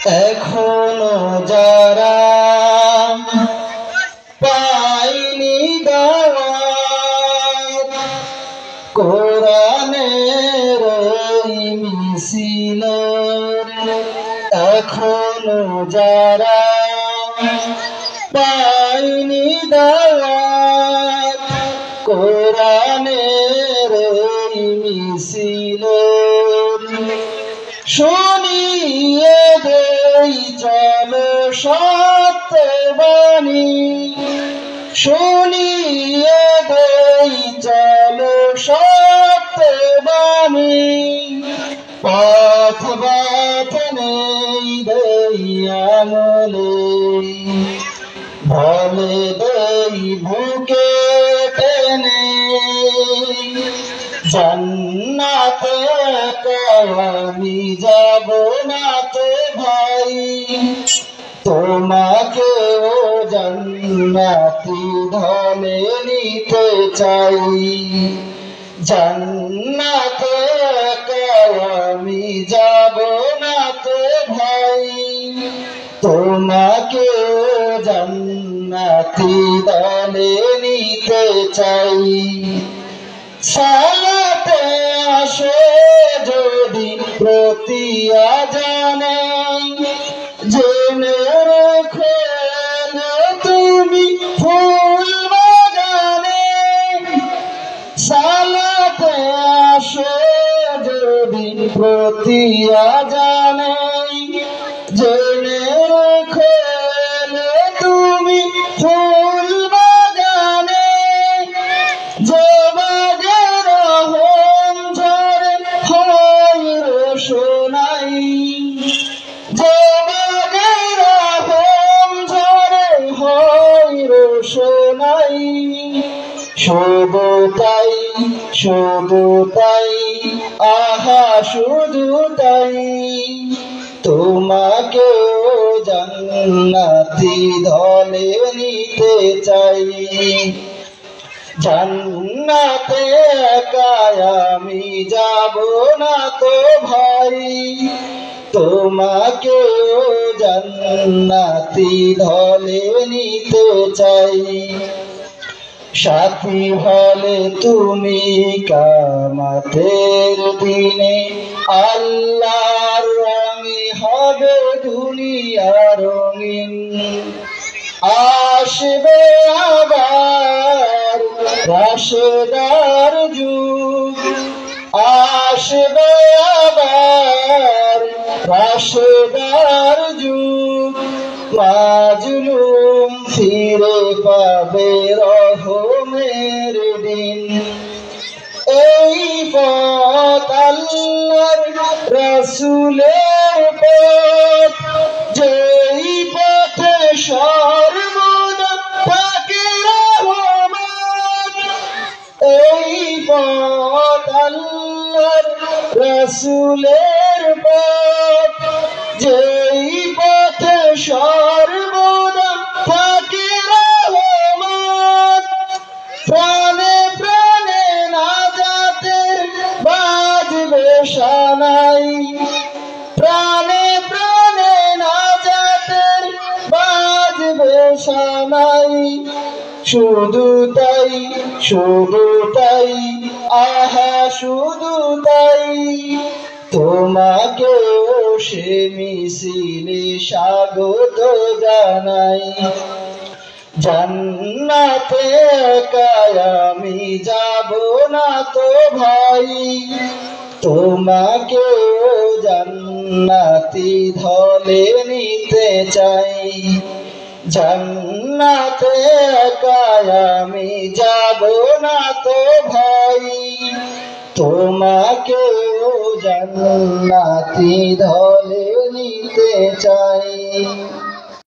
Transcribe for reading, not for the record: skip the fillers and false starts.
এখনো যারা পাইনি দাওয়াত কোরআনের মিছিলের, এখনো যারা পাইনি দাওয়াত কোরআনের মিছিলের, শুনিয়ে দেই চলো সত্যবাণী, শুনিয়ে দেই চলো সত্যবাণী, পথ বাত নেই দেই আমলে, বলে দেই বুকে টেনে, জান্নাতে আমি যাব না তো ভাই, তোমাকেও জান্নাতি ধনে নিতে চাই, জান্নাতে আমি যাব না তো ভাই, তোমাকেও জান্নাতি ধনে নিতে চাই। সালাতে আসে যদি প্রতি আজানে, জেনে রেখো তুমি ফুল বাগানে, সালাতে আসে যদি প্রতি আজানে, জেনে রেখো তুমি ফুল বাগানে, যে শোনাই, যে বাগেরহম ঝরে হয় রোশনাই, শুধু তাই শুধু তাই, আহা শুধু তাই, তোমাকেও জান্নাতি দলে নিতে চাই, জান্নাতে একা আমি যাব না তো ভাই, তোমাকেও জান্নাতি দলে নিতে চাই। সাথী হলে তুমি কিয়ামতের দিনে, আল্লাহর রঙে হবে দুনিয়া রঙিন, আসবে আবার রাশেদার যুগ, আসবে আবার রাশেদার যুগ, মাজলুম ফিরে পাবে রহমের দিন, এই পথ আল্লাহর রাসূলের পথ, যেই পথে সর্বদা থাকে রহমত, এই পথ আল্লাহর রাসূলের পথ, যেই পথে সর্বদা থাকে রহমত, প্রাণে প্রাণে নাজাতের বাজবে শানাই, প্রাণে প্রাণে নাজাতের বাজবে শানাই, শুধু তাই শুধু তাই, আহা শুধু তাই, তোমাকেও সে মিছিলে স্বাগত জানাই, জান্নাতে একা আমি যাব না তো ভাই, তোমাকেও জান্নাতি দলে নিতে চাই, জান্নাতে একা আমি যাব না তো ভাই, তোমাকেও জান্নাতি দলে নিতে চাই।